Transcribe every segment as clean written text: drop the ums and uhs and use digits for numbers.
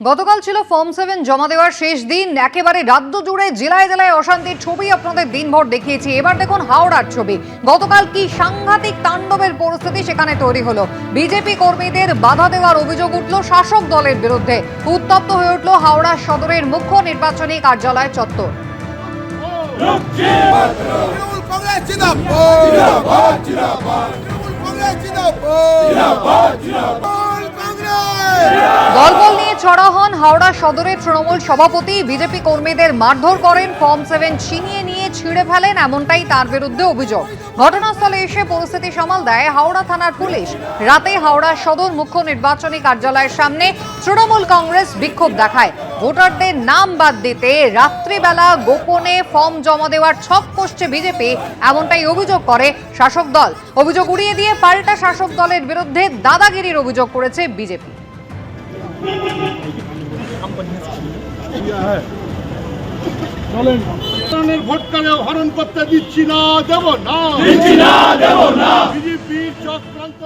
গতকাল ছিল ফর্ম 7 জমা দেওয়ার শেষ দিন। একেবারে রাজ্য জুড়ে জেলায় জেলায় অশান্তির ছবি আপনাদের দিনভর দেখিয়েছি। এবার দেখুন হাওড়ার ছবি। গতকাল কি সাংঘাতিক তাণ্ডবের পরিস্থিতি সেখানে তৈরি হলো। বিজেপি কর্মীদের বাধা দেওয়ার অভিযোগ উঠল শাসক দলের বিরুদ্ধে। উত্তপ্ত হয়ে উঠল হাওড়া সদরের মুখ্য নির্বাচনী কার্যালয় চত্বর। দলবল নিয়ে চড়া হন হাওড়া সদরের তৃণমূল সভাপতি। বিজেপি কর্মীদের মারধর করেন, ফর্ম 7 ছিনিয়ে নিয়ে ছিঁড়ে ফেলেন, এমনটাই তার বিরুদ্ধে অভিযোগ। ঘটনাস্থলে এসে পরিস্থিতি সামাল দেয় হাওড়া থানার পুলিশ। রাতে হাওড়া সদর মুখ্য নির্বাচনী কার্যালয়ের সামনে তৃণমূল কংগ্রেস বিক্ষোভ দেখায়। ভোটারদের নাম বাদ দিতে রাত্রিবেলা গোপনে ফর্ম জমা দেওয়ার ছক কষছে বিজেপি, এমনটাই অভিযোগ করে শাসক দল। অভিযোগ উড়িয়ে দিয়ে পাল্টা শাসক দলের বিরুদ্ধে দাদাগিরির অভিযোগ করেছে বিজেপি। ভোটকালে হরণ করতে দিচ্ছি না, দেব না। বিজেপির চক্রান্ত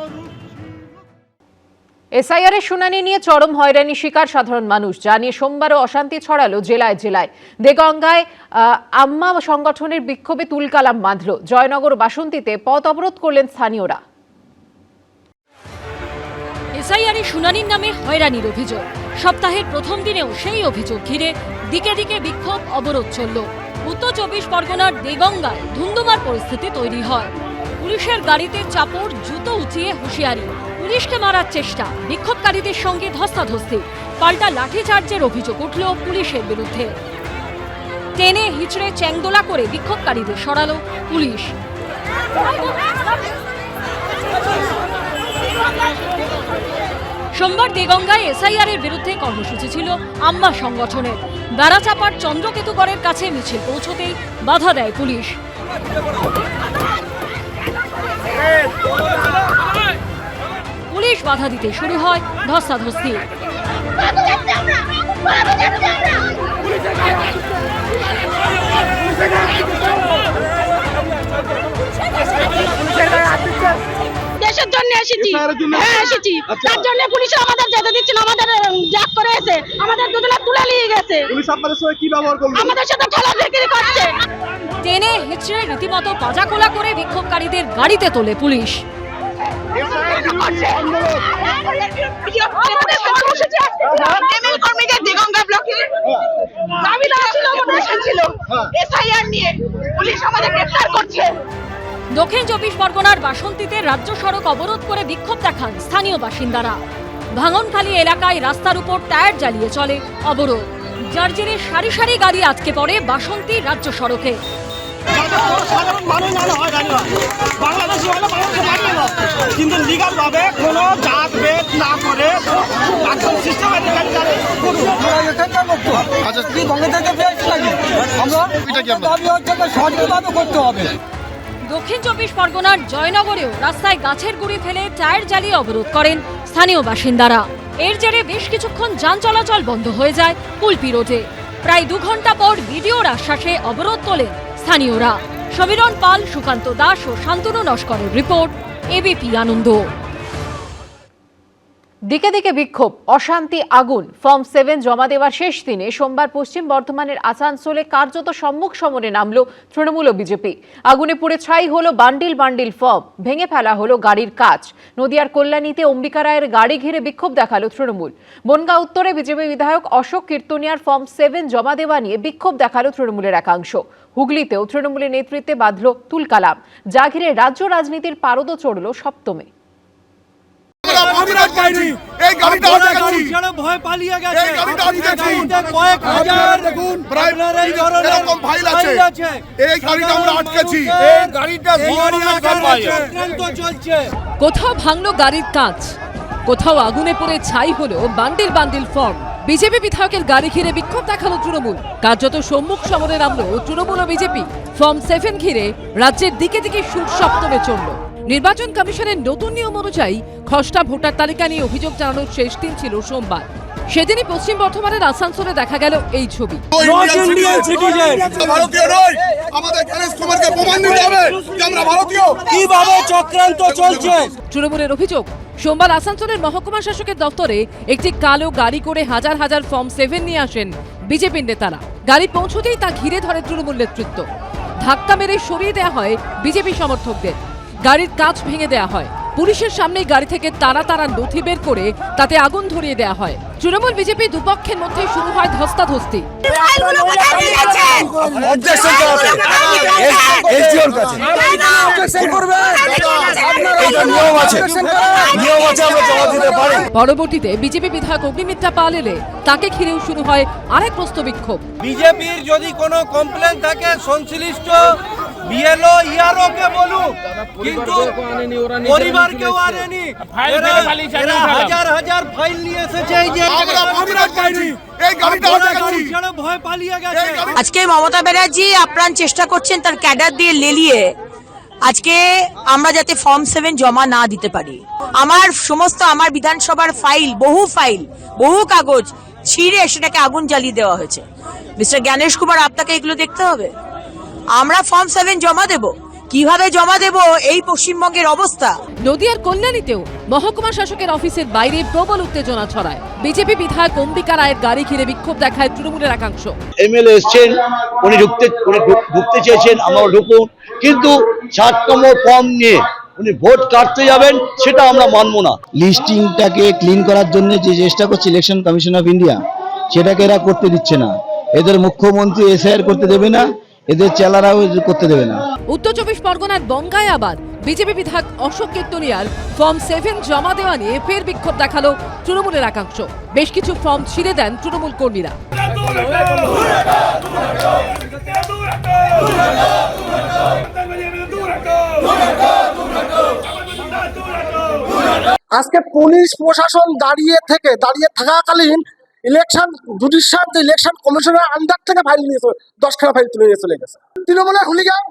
এসআইআর এর শুনানি নিয়ে চরম হয়রানি শিকার সাধারণ মানুষ, যা নিয়ে সোমবারও অশান্তি ছড়ালো জেলায় জেলায়। দেগঙ্গায় আম্মা সংগঠনের বিক্ষোভে তুলকালাম বাঁধল। জয়নগর বাসন্তীতে পথ অবরোধ করলেন স্থানীয়রা। এসআইআর এর শুনানির নামে হয়রানির অভিযোগ। সপ্তাহের প্রথম দিনেও সেই অভিযোগ ঘিরে দিকে দিকে বিক্ষোভ অবরোধ চলল। উত্তর 24 পরগনার দেগঙ্গায় ধুন্ধুমার পরিস্থিতি তৈরি হয়। পুলিশের গাড়িতে চাপড়, জুতো উঁচিয়ে হুঁশিয়ারি, পুলিশকে মারার চেষ্টা, বিক্ষোভকারীদের সঙ্গে ধস্তাধস্তি, পাল্টা লাঠিচার্জের অভিযোগ উঠল পুলিশের বিরুদ্ধে। টেনে হিচড়ে চ্যাংদোলা করে বিক্ষোভকারীদের সরালো পুলিশ। সোমবার দেগঙ্গায় এসআইআর এর বিরুদ্ধে কর্মসূচি ছিল আম্মা সংগঠনের। বেড়াচাপার চন্দ্রকেতুগড়ের কাছে মিছিল পৌঁছতেই বাধা দেয় পুলিশ। পুলিশ বাধা দিতে শুরু হয় ধস্তাধস্তি। দেশের জন্য এসেছি, হ্যাঁ এসেছি, তার জন্য পুলিশ আমাদের যেতে দিচ্ছে না। আমাদের জ্যাক করে এসে আমাদের দুজনে তুলে নিয়ে গেছে। পুলিশ আপনাদের সাথে কি ব্যবহার করলো? আমাদের সাথে ঠেলাঠেলি করছে। টেনে হিচড়ে রীতিমতো পাজাকোলা করে বিক্ষোভকারীদের গাড়িতে তোলে পুলিশ। দক্ষিণ 24 পরগনার বাসন্তীতে রাজ্য সড়ক অবরোধ করে বিক্ষোভ দেখান স্থানীয় বাসিন্দারা। ভাঙনখালী এলাকায় রাস্তার উপর টায়ার জ্বালিয়ে চলে অবরোধ। যার জেরে সারি সারি গাড়ি আটকে পড়ে বাসন্তী রাজ্য সড়কে। কিন্তু লিগাল ভাবে কোনো জাত ভেদ না করে করতে হবে। দক্ষিণ 24 পরগনার জয়নগরেও রাস্তায় গাছের গুঁড়ি ফেলে টায়ার জ্বালিয়ে অবরোধ করেন স্থানীয় বাসিন্দারা। এর জেরে বেশ কিছুক্ষণ যান চলাচল বন্ধ হয়ে যায় কুলপি রোডে। প্রায় 2 ঘন্টা পর ভিডিওর আশ্বাসে অবরোধ তোলেন স্থানীয়রা। সমীরণ পাল, সুকান্ত দাস ও শান্তনু নস্করের রিপোর্ট, এবিপি আনন্দ। দিকে দিকে বিক্ষোভ, অশান্তি, আগুন। ফর্ম 7 জমা দেওয়ার শেষ দিনে সোমবার পশ্চিম বর্ধমানের আসানসোলে কার্যত সম্মুখ সমরে নামল তৃণমূল ও বিজেপি। আগুনে পুড়ে ছাই হলো বান্ডিল বান্ডিল ফর্ম, ভেঙে ফেলা হলো গাড়ির কাঁচ। নদিয়ার কল্যাণীতে অম্বিকা রায়ের গাড়ি ঘিরে বিক্ষোভ দেখালো তৃণমূল। বনগাঁ উত্তরে বিজেপি বিধায়ক অশোক কীর্তনিয়ার ফর্ম 7 জমা দেওয়া নিয়ে বিক্ষোভ দেখালো তৃণমূলের একাংশ। হুগলিতেও তৃণমূলের নেতৃত্বে বাঁধল তুলকালাম, যা ঘিরে রাজ্য রাজনীতির পারদ চড়ল সপ্তমে। কোথাও ভাঙলো গাড়ির কাঁচ, কোথাও আগুনে পড়ে ছাই হলো বান্ডিল বান্ডিল ফর্ম। বিজেপি বিধায়কের গাড়ি ঘিরে বিক্ষোভ দেখালো তৃণমূল। কার্যত সম্মুখ সমরে নামলো তৃণমূল ও বিজেপি। ফর্ম 7 ঘিরে রাজ্যের দিকে দিকে সুর সপ্তমে চলল। নির্বাচন কমিশনের নতুন নিয়ম অনুযায়ী খসড়া ভোটার তালিকা নিয়ে অভিযোগ জানানোর শেষ দিন ছিল সোমবার। সেদিনই পশ্চিম বর্ধমানের আসানসোলে দেখা গেল এই ছবি। ভারতীয় নয়, আমাদের গণেশ কুমারকে প্রমাণ দিতে হবে যে আমরা ভারতীয়। কিভাবে চক্রান্ত চলছে? তৃণমূলের অভিযোগ, সোমবার আসানসোলের মহকুমা শাসকের দপ্তরে একটি কালো গাড়ি করে হাজার হাজার ফর্ম 7 নিয়ে আসেন বিজেপির নেতারা। গাড়ি পৌঁছতেই তা ঘিরে ধরে তৃণমূল নেতৃত্ব। ধাক্কা মেরে সরিয়ে দেওয়া হয় বিজেপি সমর্থকদের। গাড়ির কাঁচ ভেঙে দেওয়া হয়। পুলিশের সামনেই গাড়ি থেকে তারা নথি বের করে তাতে আগুন ধরিয়ে দেওয়া হয়। তৃণমূল বিজেপি দুপক্ষের মধ্যে শুরু হয় ধস্তাধস্তি। পরবর্তীতে বিজেপি বিধায়ক অগ্নিমিত্রা পাল এলে তাকে ঘিরেও শুরু হয় আরেক প্রস্ত বিক্ষোভ। বিজেপির যদি কোনো কমপ্লেন থাকে সংশ্লিষ্ট বিএলও ইআরও কে বলুক, কিন্তু পরিবার কেউ আনেনি। এরা হাজার হাজার ফাইল নিয়ে এসেছে। এই যে ভয় পালিয়ে গেছে। আজকে মমতা ব্যানার্জি আপ্রাণ চেষ্টা করছেন তার ক্যাডার দিয়ে লেলিয়ে আজকে আমরা যাতে ফর্ম 7 জমা না দিতে পারি। আমার বিধানসভার ফাইল, বহু কাগজ ছিঁড়ে সেটাকে আগুন জ্বালিয়ে দেওয়া হয়েছে। মিস্টার জ্ঞানেশ কুমার, আপনাকে এগুলো দেখতে হবে। আমরা ফর্ম 7 জমা দেব, কিভাবে জমা দেব এই পশ্চিমবঙ্গের অবস্থা। নদিয়ার কল্যাণীতেও মহকুমা শাসকের অফিসের বাইরে প্রবল উত্তেজনা ছড়ায়। বিজেপি বিধায়ক অম্বিকা রায়ের গাড়ি ঘিরে বিক্ষোভ দেখায় তৃণমূলের একাংশ। এমএলএ এসছেন, উনি ঢুকতে চেয়েছেন, আমরা ঢুকুন, কিন্তু 7তম ফর্ম নিয়ে উনি ভোট কাটতে যাবেন, সেটা আমরা মানব না। লিস্টিংটাকে ক্লিন করার জন্য যে চেষ্টা করছে ইলেকশন কমিশন অফ ইন্ডিয়া, সেটাকে এরা করতে দিচ্ছে না। এদের মুখ্যমন্ত্রী এসআইআর করতে দেবে না, এদের চেলারাও করতে দেবে না। উত্তর 24 পরগনার বনগাঁয় আবার বিজেপি বিধায়ক অশোক কীর্তনিয়ার ফর্ম 7 জমা দেওয়া নিয়ে ফের বিক্ষোভ দেখালো তৃণমূলের একাংশ। বেশ কিছু ফর্ম ছিঁড়ে দেন তৃণমূল কর্মীরা। আজকে পুলিশ প্রশাসন দাঁড়িয়ে থাকাকালীন ইলেকশন জুডিশিয়াল ইলেকশন কমিশনের আন্ডার থেকে ফাইল নিয়ে 10খানা ফাইল তুলে নিয়ে চলে গেছে তৃণমূলের হুলিগান।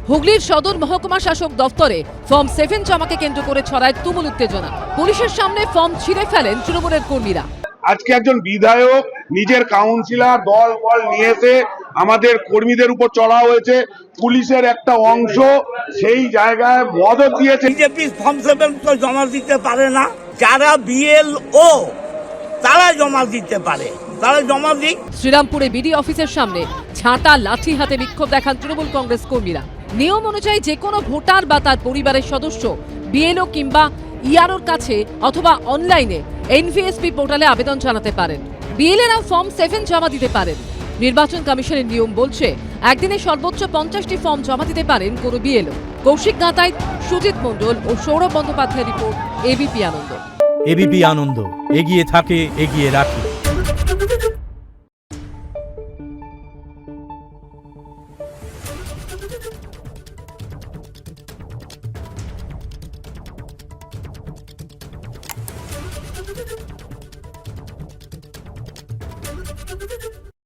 হুগলির সদর মহকুমা শাসক দপ্তরে ফর্ম 7 জমাকে কেন্দ্র করে ছড়ায় তুমুল উত্তেজনা। পুলিশের সামনে ফর্ম ছিঁড়ে ফেলেন তৃণমূলের কর্মীরা। আজকে একজন বিধায়ক নিজের কাউন্সিলর দল নিয়ে এসে আমাদের কর্মীদের উপর চড়া হয়েছে। পুলিশের একটা অংশ সেই জায়গায় মদত দিয়েছে। বিজেপি ফর্ম 7 তো জমা দিতে পারে না, যারা বিএলও তারা জমা দিতে পারে, তারা জমা দিক। শ্রীরামপুরে বিডি অফিসের সামনে ঝাঁটা লাঠি হাতে বিক্ষোভ দেখান তৃণমূল কংগ্রেস কর্মীরা। নিয়ম অনুযায়ী যে কোনো ভোটার বা তার পরিবারের সদস্য বিএলও কিংবা ইআরওর কাছে অথবা অনলাইনে এনভিএসপি পোর্টালে আবেদন জানাতে পারেন। বিএলএরাও ফর্ম 7 জমা দিতে পারেন। নির্বাচন কমিশনের নিয়ম বলছে একদিনে সর্বোচ্চ 50টি ফর্ম জমা দিতে পারেন কোনো বিএলও। কৌশিক গাতাইত, সুজিত মণ্ডল ও সৌরভ বন্দ্যোপাধ্যায়ের রিপোর্ট, এবিপি আনন্দ। এবিপি আনন্দ, এগিয়ে থাকে, এগিয়ে রাখে।